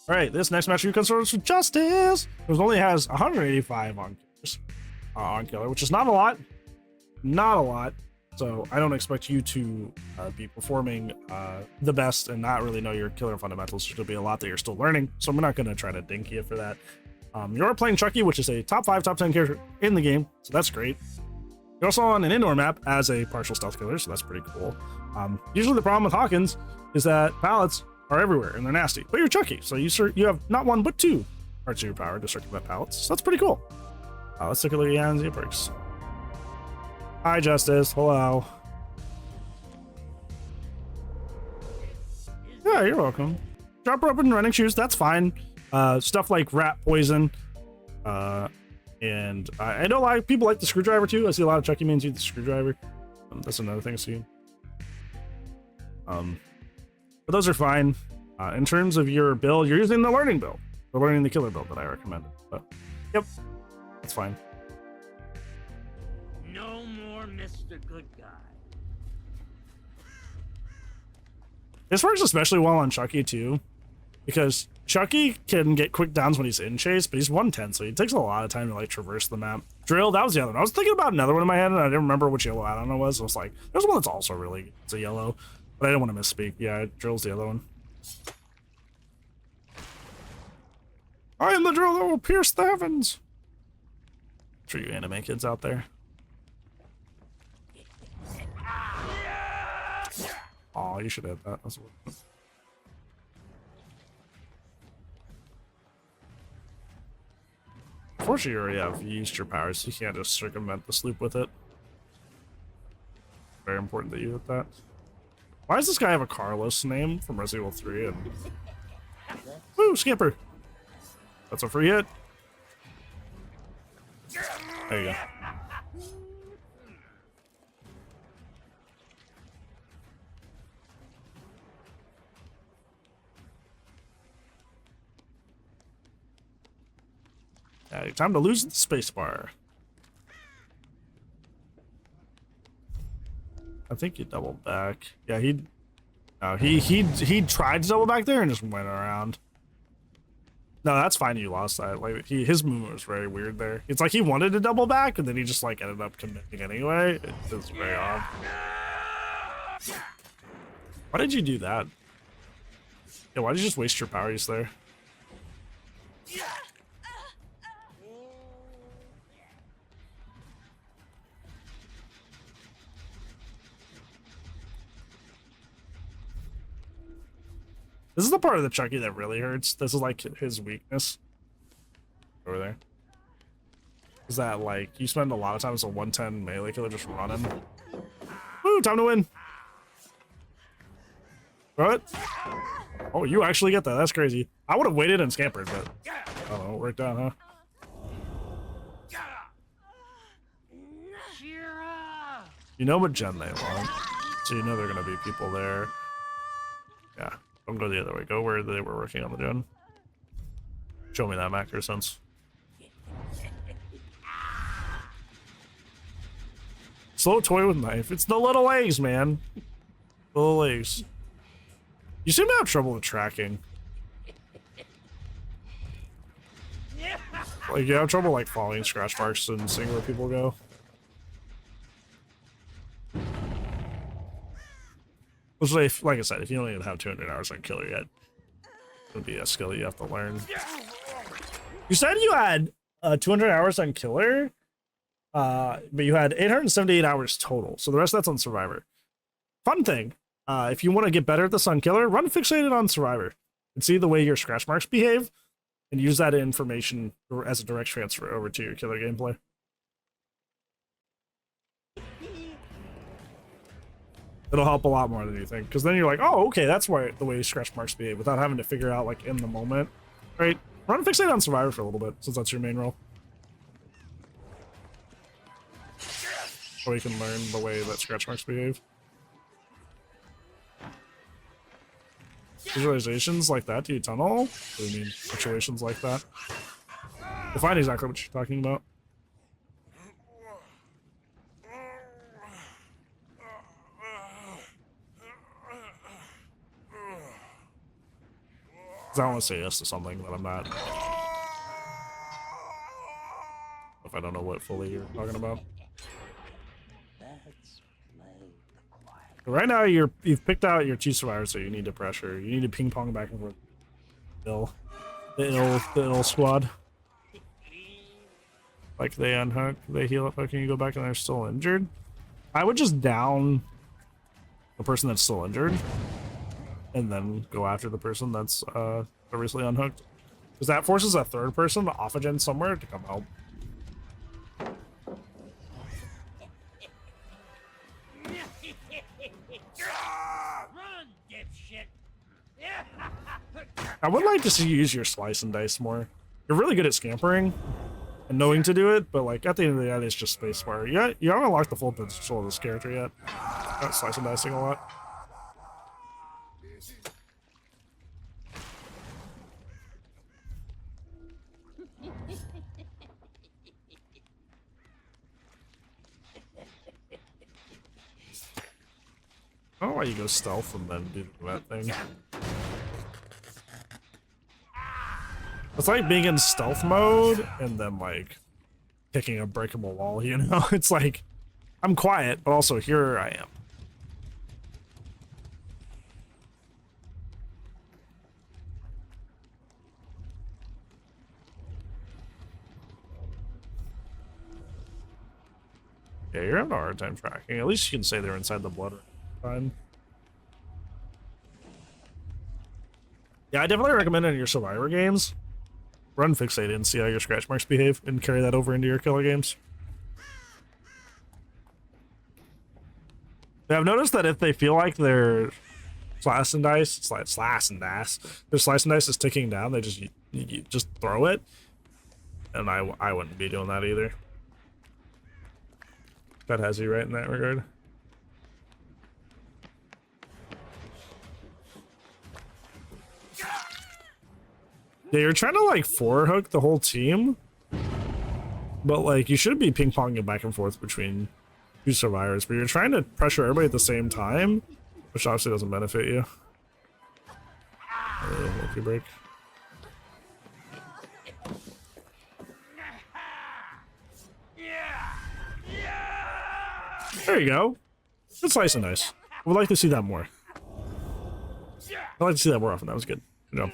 All right, this next match comes from Justice, who only has 185 on killer, which is not a lot. Not a lot. So I don't expect you to be performing the best and not really know your killer fundamentals. There'll be a lot that you're still learning. So I'm not going to try to dink you for that. You're playing Chucky, which is a top 5, top 10 character in the game. So that's great. You're also on an indoor map as a partial stealth killer. So that's pretty cool. Usually the problem with Hawkins is that pallets are everywhere and they're nasty. But you're Chucky. So you have not one, but 2 parts of your power to circumvent pallets. So that's pretty cool. Let's take a look at Yan's perks. Hi, Justice. Hello. Yeah, you're welcome. Drop rope and running shoes. That's fine. Stuff like rat poison. And I know a lot of people like the screwdriver too. I see a lot of Chucky mains use the screwdriver. That's another thing I see. But those are fine. In terms of your build, you're using the learning build. The learning the killer build that I recommended. But yep, that's fine. No more Mr. Good Guy. This works especially well on Chucky too, because Chucky can get quick downs when he's in chase, but he's 110, so he takes a lot of time to like traverse the map. Drill, that was the other one. I was thinking about another one in my head, and I didn't remember which yellow add-on it was. I was like, there's one that's also really, it's a yellow, but I didn't want to misspeak. Yeah, Drill's the other one. I am the drill that will pierce the heavens. For you anime kids out there. Oh, you should hit that. That's what. Unfortunately, you already have used your powers, so you can't just circumvent the sloop with it. Very important that you hit that. Why does this guy have a Carlos name from Resident Evil 3? And woo, scamper! That's a free hit. There you go. Time to lose the spacebar. I think he doubled back. Yeah, he tried to double back there and just went around. No, that's fine. You lost that. Like his movement was very weird there. It's like he wanted to double back, and then he just like ended up committing anyway. It was very odd. Why did you do that? Yeah, why did you just waste your power use there? This is the part of the Chucky that really hurts. This is like his weakness. Over there. Is that like you spend a lot of time as a 110 melee killer just running. Woo, time to win. What? Oh, you actually get that. That's crazy. I would have waited and scampered, but oh, it worked out, huh? You know what gen they want, so you know they're gonna be people there. Yeah, don't go the other way. Go where they were working on the gen. Show me that macro sense. Slow toy with knife. It's the little legs, man. Little legs. You seem to have trouble with tracking. Like you have trouble like following scratch marks and seeing where people go. Which, like I said, if you don't even have 200 hours on killer yet, it would be a skill you have to learn. You said you had 200 hours on killer, but you had 878 hours total. So the rest of that's on survivor. Fun thing, if you want to get better at this on killer, run fixated on survivor and see the way your scratch marks behave, and use that information as a direct transfer over to your killer gameplay. It'll help a lot more than you think, because then you're like, oh, okay, that's why the way scratch marks behave, without having to figure out like in the moment. Right? Run fixate on survivor for a little bit, since that's your main role. So you can learn the way that scratch marks behave. Visualizations like that, do you tunnel? What do you mean, situations like that? Define exactly what you're talking about. 'Cause I want to say yes to something that I'm not. If I don't know what fully you're talking about. Right now, you've picked out your 2 survivors, so you need to pressure. You need to ping pong back and forth. The ill squad. Like they unhook, they heal up, and you go back and they're still injured. I would just down the person that's still injured, and then go after the person that's recently unhooked, because that forces a 3rd person off again somewhere to come help. I would like to see you use your slice and dice more. You're really good at scampering and knowing to do it, but like at the end of the day, it's just spacebar. Yeah, you haven't unlocked the full potential of this character yet. Got slice and dicing a lot. I don't know why you go stealth and then do that thing. It's like being in stealth mode and then like kicking a breakable wall, you know? It's like, I'm quiet, but also here I am. Yeah, you're having a hard time tracking. At least you can say they're inside the blood. Fine. Yeah, I definitely recommend it in your survivor games. Run fixate and see how your scratch marks behave and carry that over into your killer games. Yeah, I've noticed that if they feel like their slice and dice, their slice and dice is ticking down, they you just throw it. And I wouldn't be doing that either. That has you right in that regard. Yeah, you're trying to like 4-hook the whole team, but like you should be ping-ponging back and forth between 2 survivors, but you're trying to pressure everybody at the same time, which obviously doesn't benefit you. Lucky break. There you go. Good slice and dice. I would like to see that more. I'd like to see that more often. That was good. Good job.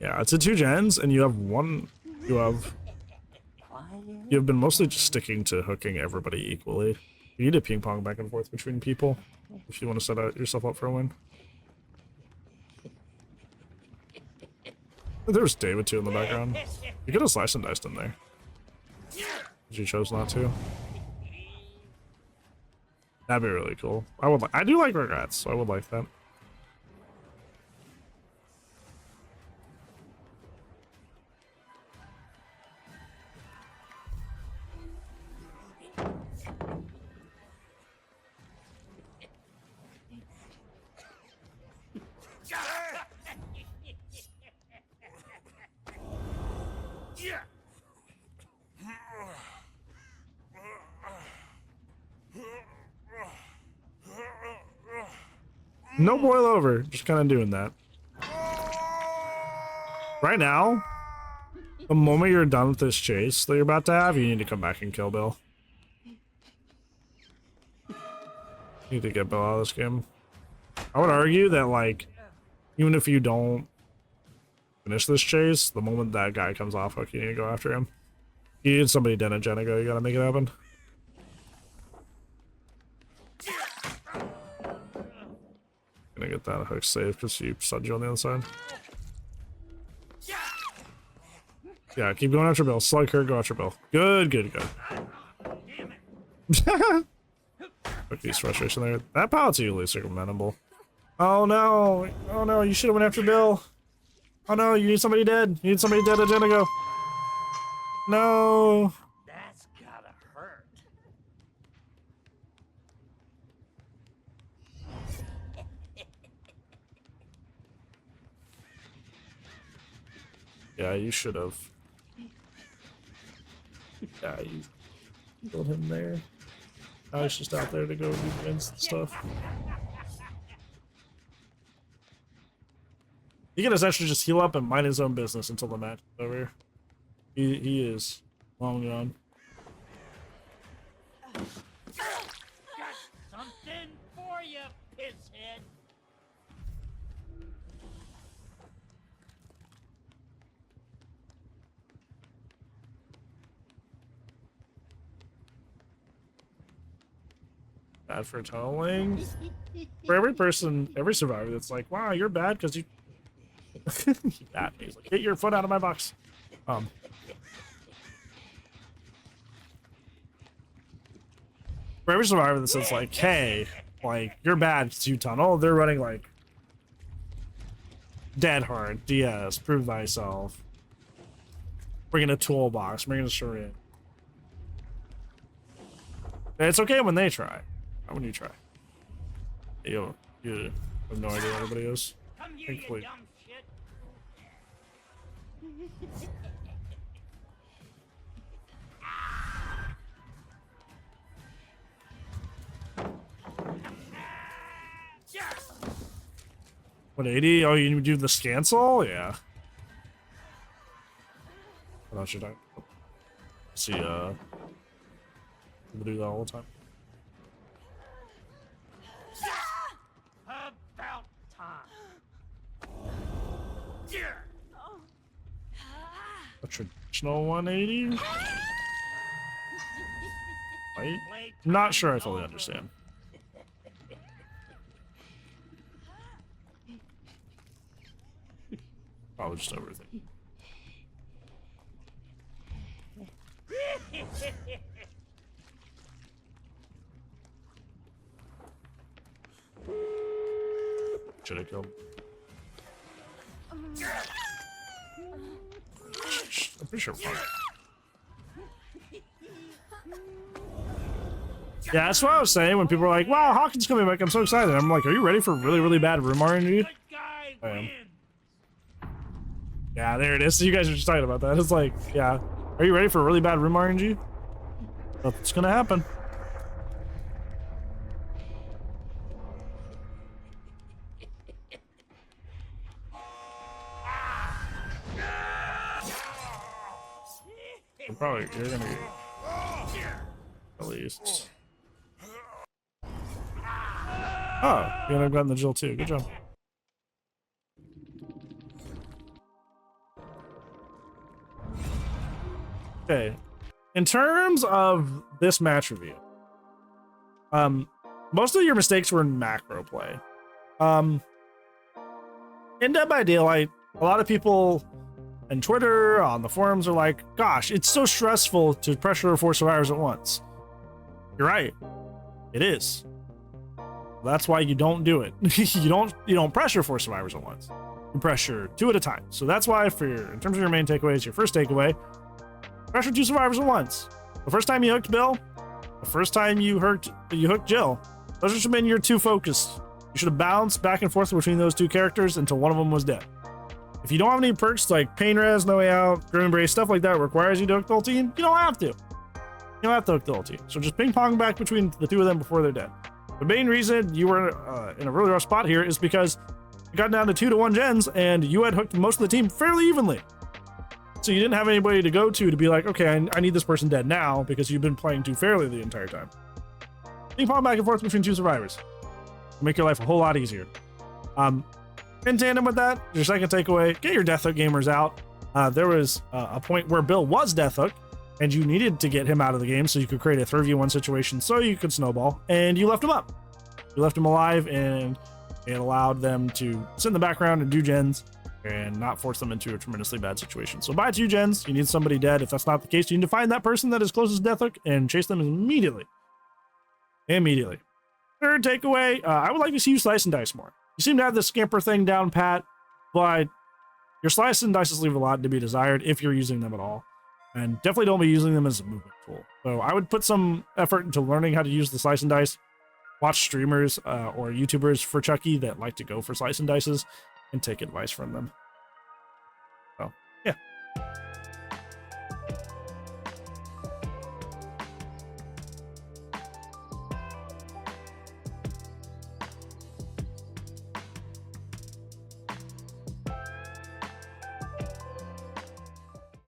Yeah, it's a 2 gens, and you have one. You have been mostly just sticking to hooking everybody equally. You need to ping pong back and forth between people if you want to set yourself up for a win. There's David too in the background. You could have sliced and diced in there, but you chose not to. That'd be really cool. I do like regrets, so I would like that. No boil over, just kind of doing that. Right now, the moment you're done with this chase that you're about to have, you need to come back and kill Bill. You need to get Bill out of this game. I would argue that, like, even if you don't finish this chase, the moment that guy comes off hook, you need to go after him. You need somebody dead at Jenigo, you gotta make it happen. Gonna get that hook safe because you subbed you on the other side. Yeah, keep going after Bill. Slug her, go after Bill. Good, good, good. Look, these frustration there. That pilot's usually circumventable. Oh no! Oh no, you should have went after Bill. Oh no, you need somebody dead. You need somebody dead at Jenigo. No! That's gotta hurt. Yeah, you should have. Yeah, you killed him there. Now he's just out there to go do events and stuff. He can essentially just heal up and mind his own business until the match is over. He is long gone. Got something for you, pisshead. Bad for tunneling. For every person, every survivor that's like, wow, you're bad because you bad. He's like, get your foot out of my box. For every survivor that says like, hey, like you're bad because you tunnel, they're running like Dead Hard, DS, Prove Thyself, bringing a toolbox, bringing a syringe. It's okay when they try. Not when you try. You have no idea what everybody is. Come here, Thankfully. you dumb shit. What, 80? Oh, you do the scancel? Yeah. What else should I see? People do that all the time. About time. A traditional 180? Right? Not sure I fully understand. Probably just everything. Should I kill him? I'm pretty sure. Yeah, that's what I was saying when people were like, wow, Hawkins coming back. I'm so excited. I'm like, are you ready for really, really bad room RNG? Good guy I am. wins. Yeah, there it is. So you guys are just talking about that. It's like, yeah. Are you ready for really bad room RNG? That's gonna happen. You're gonna get at least. Oh, you end up gotten the Jill too. Good job. Okay. In terms of this match review, most of your mistakes were in macro play. In Dead by Daylight, a lot of people and Twitter, on the forums are like, gosh, it's so stressful to pressure 4 survivors at once. You're right. It is. That's why you don't do it. you don't pressure 4 survivors at once. You pressure 2 at a time. So that's why in terms of your main takeaways, your first takeaway, pressure 2 survivors at once. The first time you hooked Bill, the first time you hooked Jill, those should have been your 2 focus. You should have bounced back and forth between those 2 characters until one of them was dead. If you don't have any perks like Pain Res, No Way Out, Grim Embrace, stuff like that requires you to hook the whole team, you don't have to. You don't have to hook the whole team. So just ping pong back between the 2 of them before they're dead. The main reason you were in a really rough spot here is because you got down to 2-to-1 gens and you had hooked most of the team fairly evenly. So you didn't have anybody to go to be like, okay, I need this person dead now because you've been playing too fairly the entire time. Ping pong back and forth between 2 survivors. Make your life a whole lot easier. In tandem with that, your second takeaway, get your death hook gamers out. There was a point where Bill was death hook and you needed to get him out of the game so you could create a 3v1 situation so you could snowball, and you left him up. You left him alive, and it allowed them to sit in the background and do gens and not force them into a tremendously bad situation. So buy 2 gens, you need somebody dead. If that's not the case, you need to find that person that is closest to death hook and chase them immediately. Immediately. Third takeaway, I would like to see you slice and dice more. You seem to have the scamper thing down pat, but your slice and dices leave a lot to be desired if you're using them at all. And definitely don't be using them as a movement tool. So I would put some effort into learning how to use the slice and dice. Watch streamers or YouTubers for Chucky that like to go for slice and dices and take advice from them. So, yeah.